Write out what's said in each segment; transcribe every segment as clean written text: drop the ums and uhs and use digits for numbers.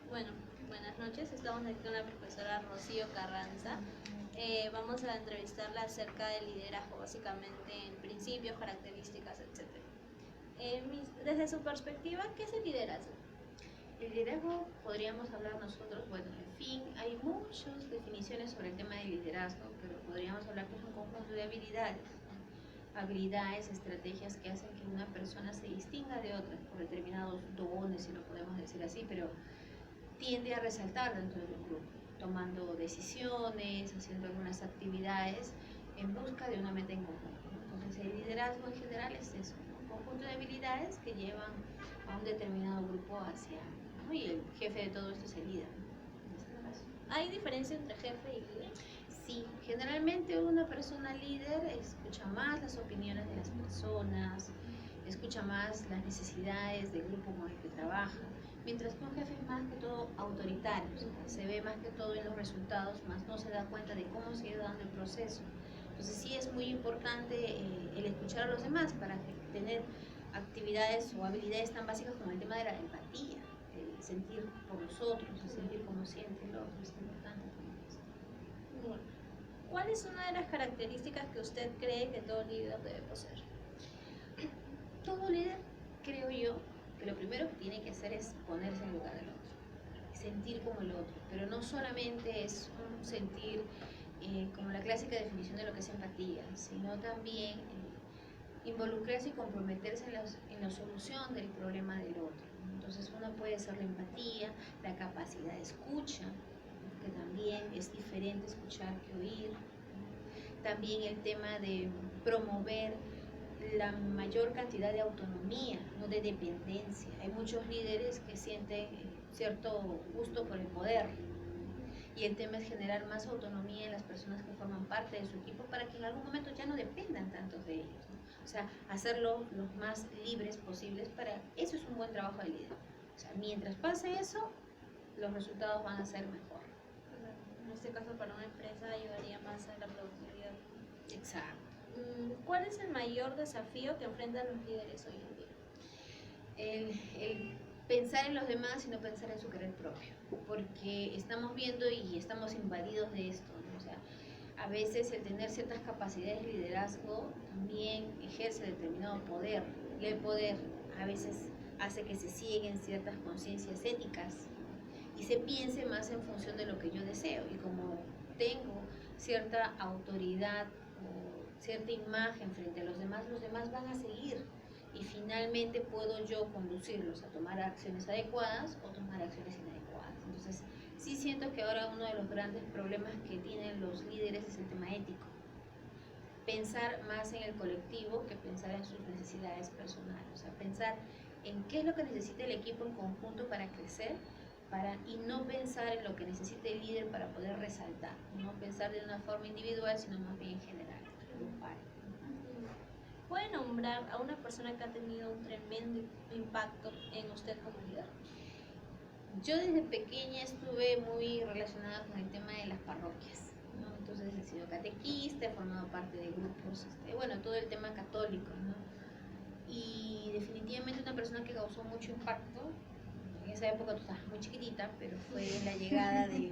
Bueno, buenas noches. Estamos aquí con la profesora Rocío Carranza. Vamos a entrevistarla acerca del liderazgo, básicamente en principios, características, etc. Desde su perspectiva, ¿qué es el liderazgo? El liderazgo podríamos hablar nosotros, bueno, en fin, hay muchas definiciones sobre el tema del liderazgo, pero podríamos hablar que es un conjunto de habilidades, ¿no? Habilidades, estrategias que hacen que una persona se distinga de otras por determinados dones, si lo podemos decir así, pero tiende a resaltar dentro del grupo, tomando decisiones, haciendo algunas actividades en busca de una meta en conjunto. Entonces el liderazgo en general es eso, un conjunto de habilidades que llevan a un determinado grupo hacia, ¿no? Y el jefe de todo esto es el líder, ¿no? En este caso. ¿Hay diferencia entre jefe y líder? Sí, generalmente una persona líder escucha más las opiniones de las personas, escucha más las necesidades del grupo con el que trabaja, mientras que un jefe es más que todo autoritario, o sea, se ve más que todo en los resultados, más no se da cuenta de cómo se ha ido dando el proceso. Entonces sí es muy importante el escuchar a los demás para tener actividades o habilidades tan básicas como el tema de la empatía, el sentir por los otros, el sentir cómo siente el otro, es importante también esto. Bueno, ¿cuál es una de las características que usted cree que todo líder debe poseer? Todo líder, creo yo, que lo primero que tiene que hacer es ponerse en el lugar del otro, sentir como el otro, pero no solamente es un sentir como la clásica definición de lo que es empatía, sino también involucrarse y comprometerse en la solución del problema del otro. Entonces una puede ser la empatía, la capacidad de escucha, que también es diferente escuchar que oír. También el tema de promover la mayor cantidad de autonomía, no de dependencia. Hay muchos líderes que sienten cierto gusto por el poder, y el tema es generar más autonomía en las personas que forman parte de su equipo para que en algún momento ya no dependan tanto de ellos, ¿no? O sea, hacerlo los más libres posibles. Para eso es un buen trabajo de líder. O sea, mientras pase eso, los resultados van a ser mejor. En este caso, para una empresa ayudaría más a la productividad. Exacto. ¿Cuál es el mayor desafío que enfrentan los líderes hoy en día? El pensar en los demás y no pensar en su querer propio, porque estamos viendo y estamos invadidos de esto, ¿no? O sea, a veces el tener ciertas capacidades de liderazgo también ejerce determinado poder, y el poder a veces hace que se cieguen ciertas conciencias éticas y se piense más en función de lo que yo deseo, y como tengo cierta autoridad o cierta imagen frente a los demás van a seguir, y finalmente puedo yo conducirlos a tomar acciones adecuadas o tomar acciones inadecuadas. Entonces sí siento que ahora uno de los grandes problemas que tienen los líderes es el tema ético, pensar más en el colectivo que pensar en sus necesidades personales, o sea, pensar en qué es lo que necesita el equipo en conjunto para crecer, y no pensar en lo que necesita el líder para poder resaltar, no pensar de una forma individual, sino más bien general, grupal. ¿Puede nombrar a una persona que ha tenido un tremendo impacto en usted como líder? Yo desde pequeña estuve muy relacionada con el tema de las parroquias, ¿no? Entonces he sido catequista, he formado parte de grupos, bueno, todo el tema católico, ¿no? Y definitivamente una persona que causó mucho impacto, en esa época tú estabas muy chiquitita, pero fue la llegada de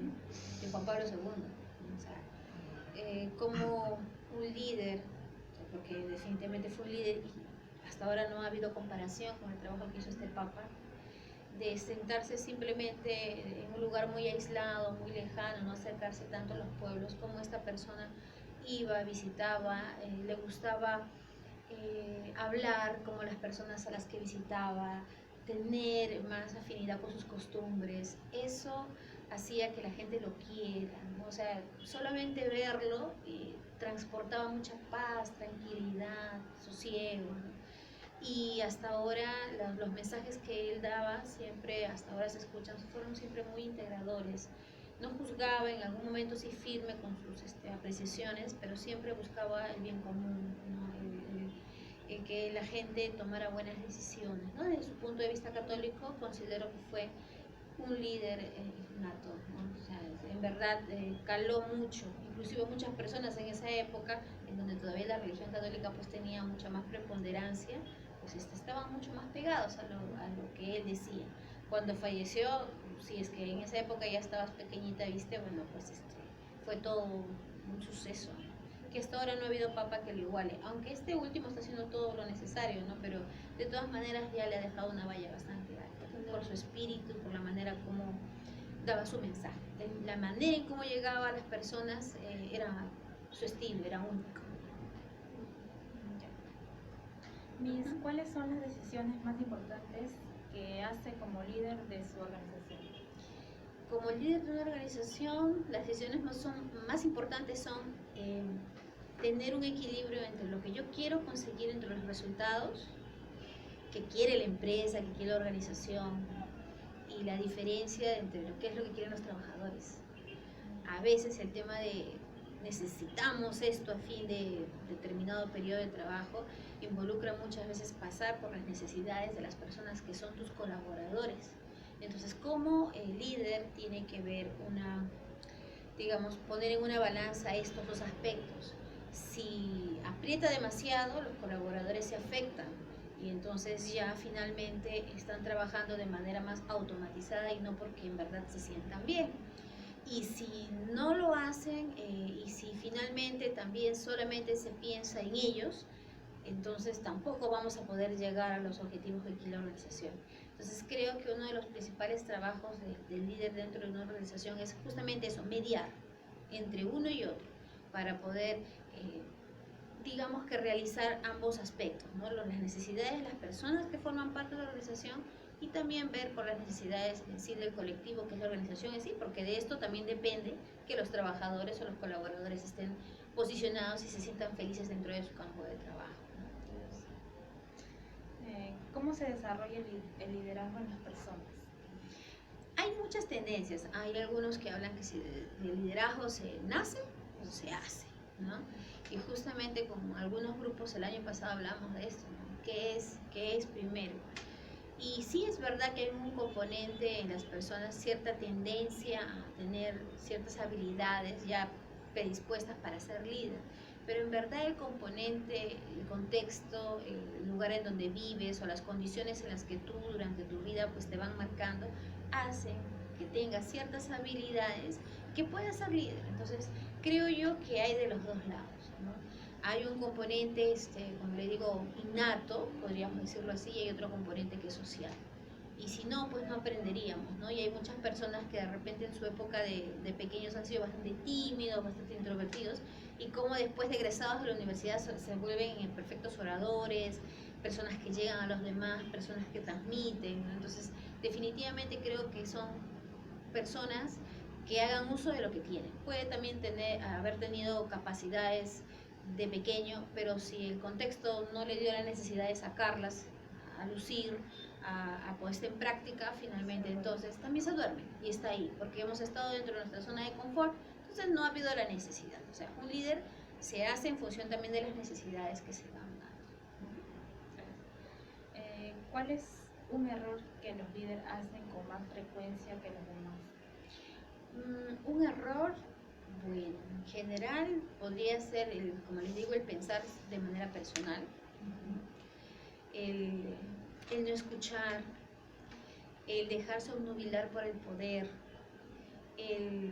Juan Pablo II, ¿no? O sea, como un líder, porque definitivamente fue un líder y hasta ahora no ha habido comparación con el trabajo que hizo este Papa, de sentarse simplemente en un lugar muy aislado, muy lejano, no acercarse tanto a los pueblos, como esta persona iba, visitaba, le gustaba hablar como las personas a las que visitaba, tener más afinidad con sus costumbres. Eso hacía que la gente lo quiera, ¿no? O sea, solamente verlo transportaba mucha paz, tranquilidad, sosiego, ¿no? Y hasta ahora los mensajes que él daba siempre, hasta ahora se escuchan, fueron siempre muy integradores. No juzgaba, en algún momento sí firme con sus apreciaciones, pero siempre buscaba el bien común, ¿no? El que la gente tomara buenas decisiones, ¿no? Desde su punto de vista católico, considero que fue un líder nato, ¿no? O sea, en verdad caló mucho, inclusive muchas personas en esa época, en donde todavía la religión católica pues tenía mucha más preponderancia, pues estaban mucho más pegados a lo que él decía. Cuando falleció, si es que en esa época ya estabas pequeñita, viste, bueno, pues fue todo un suceso, ¿no? Que hasta ahora no ha habido papa que lo iguale, aunque este último está haciendo todo lo necesario, ¿no? Pero de todas maneras ya le ha dejado una valla bastante alta, por su espíritu, por la manera como daba su mensaje, la manera en cómo llegaba a las personas, era su estilo, era único. Miss, ¿cuáles son las decisiones más importantes que hace como líder de su organización? Como líder de una organización, las decisiones más importantes son tener un equilibrio entre lo que yo quiero conseguir, entre los resultados que quiere la empresa, que quiere la organización, y la diferencia entre lo que es lo que quieren los trabajadores. A veces el tema de necesitamos esto a fin de determinado periodo de trabajo involucra muchas veces pasar por las necesidades de las personas que son tus colaboradores. Entonces, como el líder tiene que ver poner en una balanza estos dos aspectos. Si aprieta demasiado, los colaboradores se afectan y entonces ya finalmente están trabajando de manera más automatizada y no porque en verdad se sientan bien. Y si no lo hacen y si finalmente también solamente se piensa en ellos, entonces tampoco vamos a poder llegar a los objetivos que quiere la organización. Entonces creo que uno de los principales trabajos del líder dentro de una organización es justamente eso, mediar entre uno y otro para poder, digamos que realizar ambos aspectos, ¿no? Las necesidades de las personas que forman parte de la organización y también ver por las necesidades en sí del colectivo que es la organización en sí, porque de esto también depende que los trabajadores o los colaboradores estén posicionados y se sientan felices dentro de su campo de trabajo. ¿Cómo se desarrolla el liderazgo en las personas? Hay muchas tendencias. Hay algunos que hablan que el liderazgo se nace o se hace, ¿no? Y justamente con algunos grupos el año pasado hablamos de esto, ¿no? ¿Qué es primero? Y sí es verdad que hay un componente en las personas, cierta tendencia a tener ciertas habilidades ya predispuestas para ser líder, pero en verdad el componente, el contexto, el lugar en donde vives o las condiciones en las que tú durante tu vida pues te van marcando, hacen que tengas ciertas habilidades que puedas ser líder. Entonces creo yo que hay de los dos lados, ¿no? Hay un componente, como le digo, innato, podríamos decirlo así, y hay otro componente que es social. Y si no, pues no aprenderíamos, ¿no? Y hay muchas personas que de repente en su época de pequeños han sido bastante tímidos, bastante introvertidos, y como después de egresados de la universidad se vuelven perfectos oradores, personas que llegan a los demás, personas que transmiten, ¿no? Entonces, definitivamente creo que son personas que hagan uso de lo que tienen. Puede también haber tenido capacidades de pequeño, pero si el contexto no le dio la necesidad de sacarlas a lucir, a puesta en práctica, finalmente entonces también se duerme y está ahí, porque hemos estado dentro de nuestra zona de confort, entonces no ha habido la necesidad. O sea, un líder se hace en función también de las necesidades que se van dando. ¿Cuál es un error que los líderes hacen con más frecuencia que los demás? Un error, bueno, en general podría ser, como les digo, el pensar de manera personal, el no escuchar, el dejarse obnubilar por el poder, el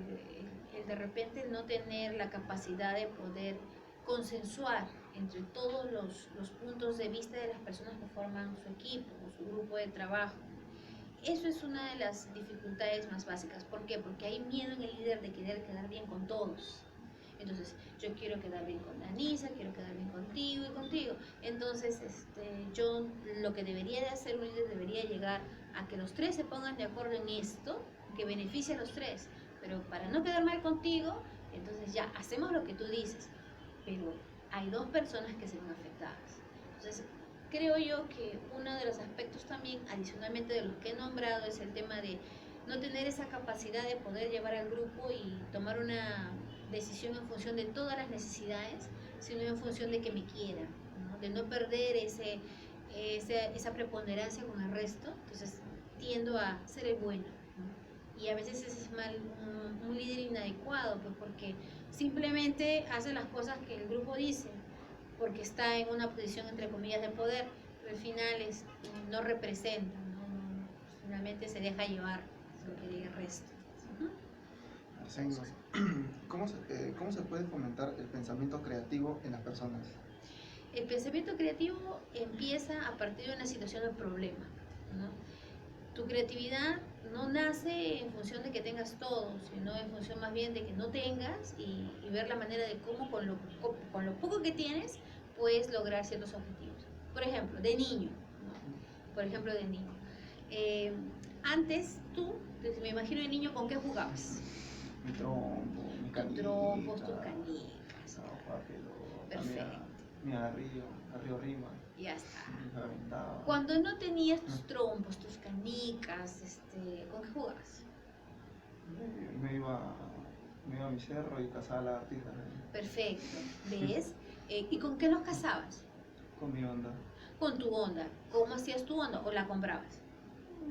de repente no tener la capacidad de poder consensuar entre todos los puntos de vista de las personas que forman su equipo o su grupo de trabajo. Eso es una de las dificultades más básicas. ¿Por qué? Porque hay miedo en el líder de querer quedar bien con todos. Entonces, yo quiero quedar bien con Danisa, quiero quedar bien contigo y contigo. Entonces, yo lo que debería de hacer un líder debería llegar a que los tres se pongan de acuerdo en esto, que beneficie a los tres. Pero para no quedar mal contigo, entonces ya hacemos lo que tú dices. Pero hay dos personas que se ven afectadas. Entonces, creo yo que uno de los aspectos también, adicionalmente de los que he nombrado, es el tema de no tener esa capacidad de poder llevar al grupo y tomar una decisión en función de todas las necesidades, sino en función de que me quieran, ¿no? De no perder esa preponderancia con el resto. Entonces tiendo a ser el bueno, ¿no? Y a veces ese es un líder inadecuado, pues porque simplemente hace las cosas que el grupo dice, porque está en una posición entre comillas de poder, pero al final no representa, finalmente se deja llevar sobre el resto. Seguimos. ¿Cómo se puede fomentar el pensamiento creativo en las personas? El pensamiento creativo empieza a partir de una situación de problema, ¿no? Tu creatividad no nace en función de que tengas todo, sino en función más bien de que no tengas y ver la manera de cómo con lo poco que tienes puedes lograr ciertos objetivos. Por ejemplo, de niño, ¿no? Por ejemplo, de niño. Antes tú, me imagino de niño, ¿con qué jugabas? Mi trompo, mi Tus canita. trompos, tus canicas. Perfecto. Mi arrío rima. Ya está. Me aventaba. Cuando no tenías tus trompos, tus canicas, ¿con qué jugabas? Me iba a mi cerro y cazaba lagartijas. Perfecto, ¿ves? ¿Y con qué los cazabas? Con mi onda. Con tu onda. ¿Cómo hacías tu onda o la comprabas?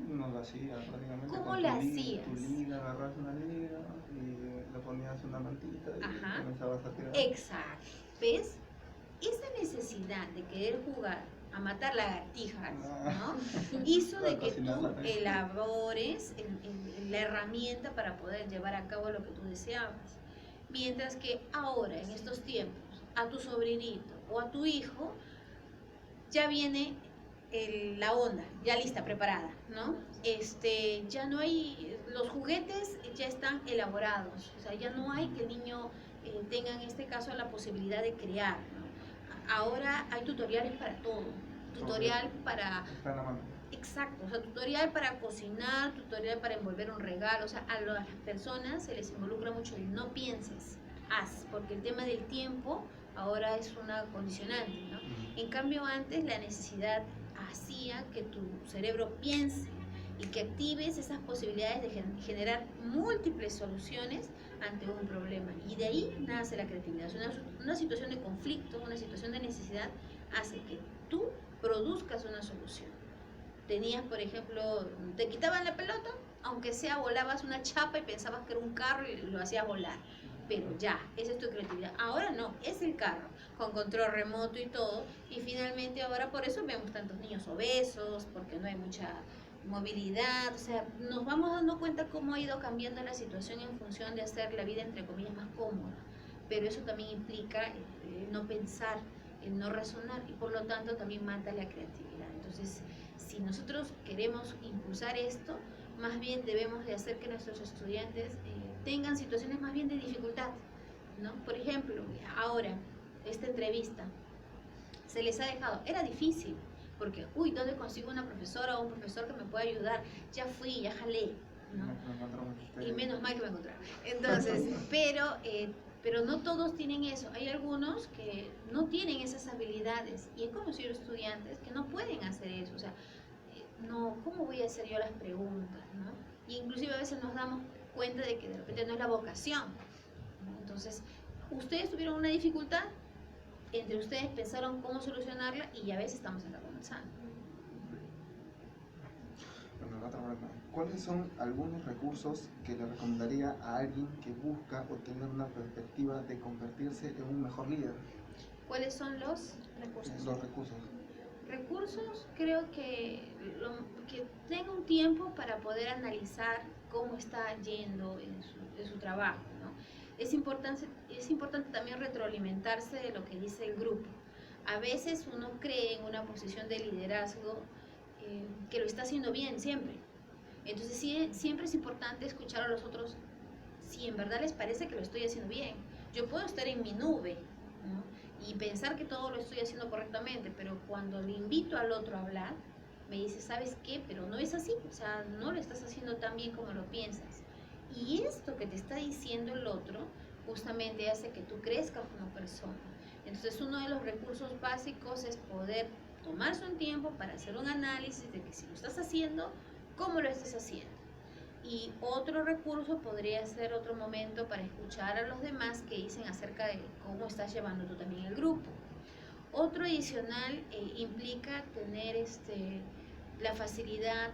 No la hacía prácticamente. ¿Cómo con la tu hacías? Tu liga, agarras una liga y le ponías una mantita y Ajá. comenzabas a tirar. Exacto, ¿ves? Esa necesidad de querer jugar a matar lagartijas, ¿no? Hizo de que tú elabores la herramienta para poder llevar a cabo lo que tú deseabas. Mientras que ahora, en estos tiempos, a tu sobrinito o a tu hijo ya viene la onda, ya lista, preparada, ¿no? Ya no hay, los juguetes ya están elaborados, o sea, ya no hay que el niño tenga en este caso la posibilidad de crear, ¿no? Ahora hay tutoriales para todo, tutorial para... Está en la mano. Exacto, o sea, tutorial para cocinar, tutorial para envolver un regalo, o sea, a las personas se les involucra mucho el no pienses, haz, porque el tema del tiempo ahora es una condicionante, ¿no? En cambio antes la necesidad hacía que tu cerebro piense y que actives esas posibilidades de generar múltiples soluciones ante un problema, y de ahí nace la creatividad. Una situación de conflicto, una situación de necesidad hace que tú produzcas una solución. Tenías, por ejemplo, te quitaban la pelota, aunque sea volabas una chapa y pensabas que era un carro y lo hacías volar, pero ya, esa es tu creatividad. Ahora no, es el carro, con control remoto y todo, y finalmente ahora por eso vemos tantos niños obesos, porque no hay mucha movilidad, o sea, nos vamos dando cuenta cómo ha ido cambiando la situación en función de hacer la vida entre comillas más cómoda, pero eso también implica no pensar, el no razonar, y por lo tanto también mata la creatividad. Entonces, si nosotros queremos impulsar esto, más bien debemos de hacer que nuestros estudiantes tengan situaciones más bien de dificultad, ¿no? Por ejemplo, ahora, esta entrevista, se les ha dejado, era difícil, porque, ¿dónde consigo una profesora o un profesor que me pueda ayudar? Ya fui, ya jalé, ¿no? Y menos mal que me encontraron. Entonces, pero no todos tienen eso. Hay algunos que no tienen esas habilidades, y he conocido estudiantes que no pueden hacer eso. O sea, no, ¿cómo voy a hacer yo las preguntas, ¿no? Y inclusive a veces nos damos cuenta de que de repente no es la vocación, ¿no? Entonces, ustedes tuvieron una dificultad, entre ustedes pensaron cómo solucionarla y ya ves, estamos acá comenzando. ¿Cuáles son algunos recursos que le recomendaría a alguien que busca obtener una perspectiva de convertirse en un mejor líder? ¿Cuáles son los recursos? Los recursos. Recursos, creo que tenga un tiempo para poder analizar cómo está yendo en su trabajo, ¿no? Es importante también retroalimentarse de lo que dice el grupo. A veces uno cree en una posición de liderazgo que lo está haciendo bien siempre. Entonces siempre es importante escuchar a los otros si en verdad les parece que lo estoy haciendo bien. Yo puedo estar en mi nube, ¿no? Y pensar que todo lo estoy haciendo correctamente, pero cuando le invito al otro a hablar, me dice, ¿sabes qué? Pero no es así, o sea, no lo estás haciendo tan bien como lo piensas. Y esto que te está diciendo el otro justamente hace que tú crezcas como persona. Entonces uno de los recursos básicos es poder tomarse un tiempo para hacer un análisis de que si lo estás haciendo, ¿cómo lo estás haciendo? Y otro recurso podría ser otro momento para escuchar a los demás que dicen acerca de cómo estás llevando tú también el grupo. Otro adicional implica tener la facilidad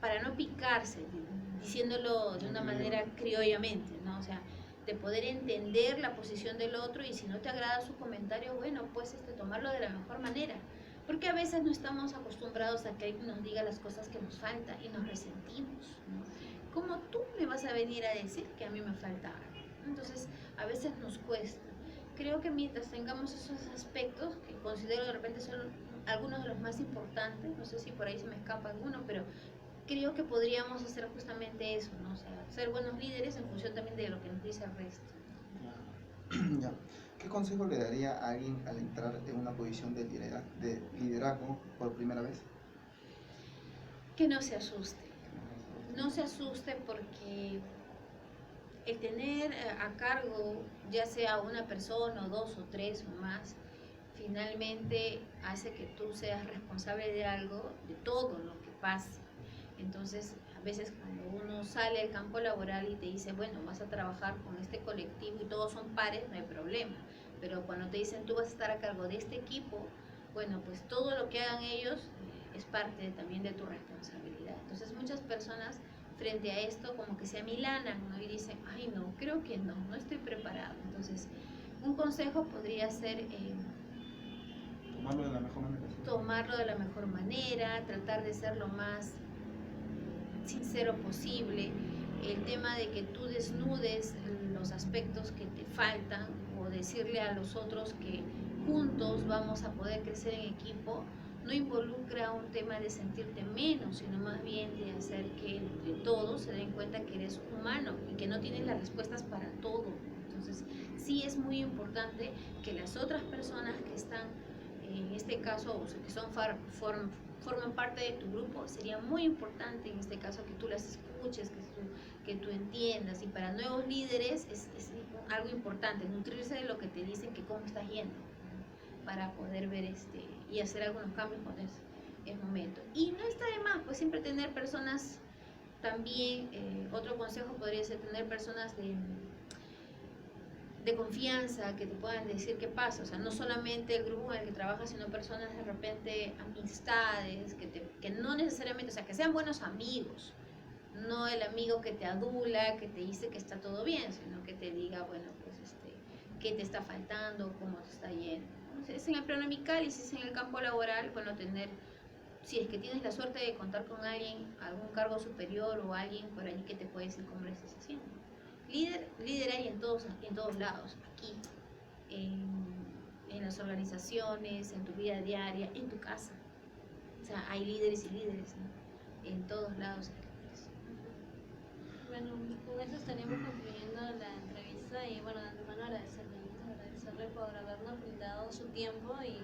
para no picarse, diciéndolo de una manera criollamente, ¿no? O sea, de poder entender la posición del otro, y si no te agrada su comentario, bueno, pues tomarlo de la mejor manera. Porque a veces no estamos acostumbrados a que alguien nos diga las cosas que nos faltan y nos resentimos, ¿no? ¿Cómo tú me vas a venir a decir que a mí me falta algo? Entonces, a veces nos cuesta. Creo que mientras tengamos esos aspectos, que considero de repente son algunos de los más importantes, no sé si por ahí se me escapa alguno, pero creo que podríamos hacer justamente eso, ¿no? O sea, ser buenos líderes en función también de lo que nos dice el resto. Ya. ¿Qué consejo le daría a alguien al entrar en una posición de liderazgo por primera vez? Que no se asuste. No se asuste porque el tener a cargo, ya sea una persona o dos o tres o más, finalmente hace que tú seas responsable de algo, de todo lo que pase. Entonces, a veces cuando uno sale al campo laboral y te dice, bueno, vas a trabajar con este colectivo y todos son pares, no hay problema. Pero cuando te dicen, tú vas a estar a cargo de este equipo, bueno, pues todo lo que hagan ellos es parte también de tu responsabilidad. Entonces, muchas personas frente a esto como que se amilanan, ¿no? Y dicen, ay no, creo que no, no estoy preparado. Entonces, un consejo podría ser Tomarlo de la mejor manera. tomarlo de la mejor manera, tratar de ser lo más sincero posible. El tema de que tú desnudes los aspectos que te faltan o decirle a los otros que juntos vamos a poder crecer en equipo, no involucra un tema de sentirte menos, sino más bien de hacer que entre todos se den cuenta que eres humano y que no tienes las respuestas para todo. Entonces, sí es muy importante que las otras personas que están, en este caso, o sea, que forman parte de tu grupo, sería muy importante en este caso que tú las escuches, que tú entiendas. Y para nuevos líderes es algo importante, nutrirse de lo que te dicen que cómo estás yendo, para poder ver y hacer algunos cambios cuando es momento. Y no está de más, pues siempre tener personas también, otro consejo podría ser tener personas de confianza que te puedan decir qué pasa, o sea, no solamente el grupo en el que trabajas, sino personas de repente, amistades, que no necesariamente, o sea, que sean buenos amigos, no el amigo que te adula, que te dice que está todo bien, sino que te diga, bueno, pues qué te está faltando, cómo te está yendo. Es en el plano amical y si es en el campo laboral, bueno, si es que tienes la suerte de contar con alguien, algún cargo superior o alguien por allí que te puede decir cómo lo estás haciendo. Líder hay en todos lados, aquí, en las organizaciones, en tu vida diaria, en tu casa. O sea, hay líderes y líderes, ¿no? En todos lados hay líderes. Bueno, con eso estaríamos concluyendo la entrevista y bueno, de antemano agradecerle por habernos brindado su tiempo y